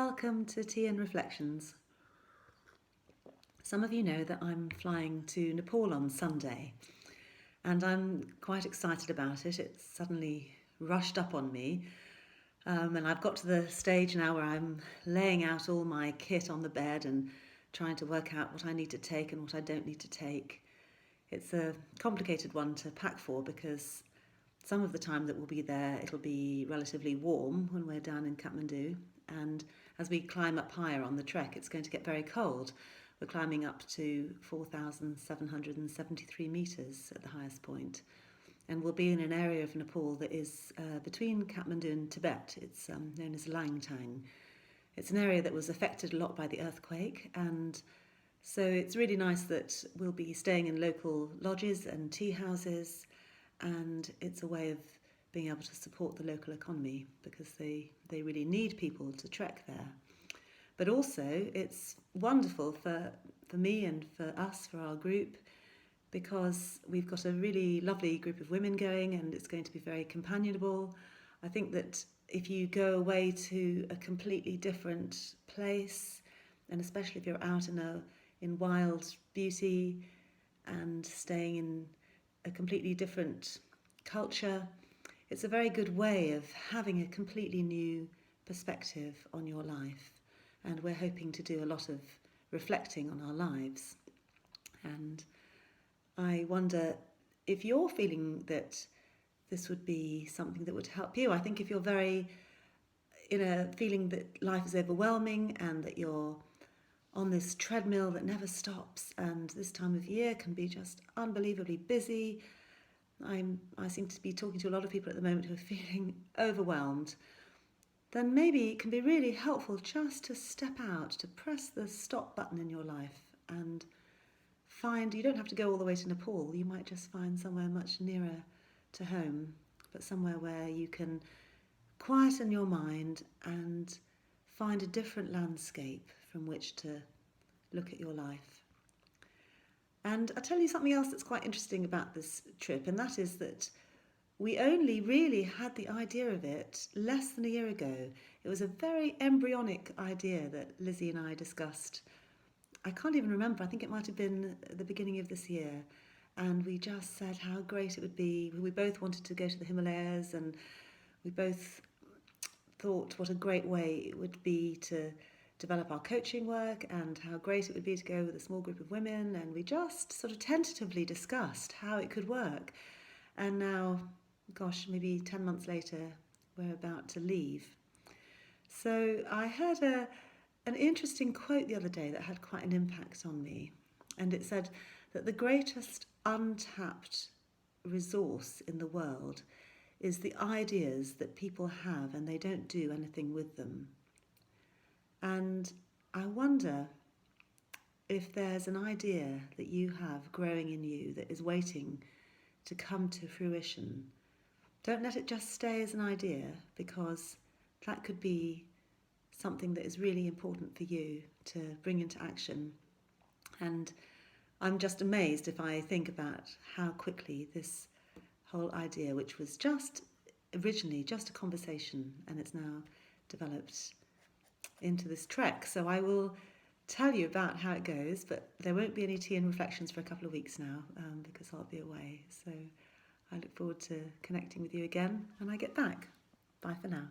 welcome to Tea and Reflections. Some of you know that I'm flying to Nepal on Sunday, and I'm quite excited about it. It's suddenly rushed up on me, and I've got to the stage now where I'm laying out all my kit on the bed and trying to work out what I need to take and what I don't need to take. It's a complicated one to pack for because some of the time that we'll be there, it'll be relatively warm when we're down in Kathmandu, and as we climb up higher on the trek, it's going to get very cold. We're climbing up to 4,773 metres at the highest point, and we'll be in an area of Nepal that is between Kathmandu and Tibet. It's known as Langtang. It's an area that was affected a lot by the earthquake, and so it's really nice that we'll be staying in local lodges and tea houses, and it's a way of being able to support the local economy because they really need people to trek there. But also it's wonderful for me and for us, for our group, because we've got a really lovely group of women going and it's going to be very companionable. I think that if you go away to a completely different place, and especially if you're out in wild beauty and staying in a completely different culture, it's a very good way of having a completely new perspective on your life. And we're hoping to do a lot of reflecting on our lives. And I wonder if you're feeling that this would be something that would help you. I think if you're very in a feeling that life is overwhelming and that you're on this treadmill that never stops, and this time of year can be just unbelievably busy. I seem to be talking to a lot of people at the moment who are feeling overwhelmed. Then maybe it can be really helpful just to step out, to press the stop button in your life and find, you don't have to go all the way to Nepal, you might just find somewhere much nearer to home, but somewhere where you can quieten your mind and find a different landscape from which to look at your life. And I'll tell you something else that's quite interesting about this trip, and that is that we only really had the idea of it less than a year ago. It was a very embryonic idea that Lizzie and I discussed. I can't even remember, I think it might have been at the beginning of this year. And we just said how great it would be. We both wanted to go to the Himalayas, and we both thought what a great way it would be to develop our coaching work and how great it would be to go with a small group of women. And we just sort of tentatively discussed how it could work. And now, gosh, maybe 10 months later, we're about to leave. So I heard an interesting quote the other day that had quite an impact on me. And it said that the greatest untapped resource in the world is the ideas that people have and they don't do anything with them. And I wonder if there's an idea that you have growing in you that is waiting to come to fruition. Don't let it just stay as an idea, because that could be something that is really important for you to bring into action. And I'm just amazed if I think about how quickly this whole idea, which was just originally just a conversation, and it's now developed into this trek. So I will tell you about how it goes, but there won't be any tea and reflections for a couple of weeks now because I'll be away. So I look forward to connecting with you again when I get back. Bye for now.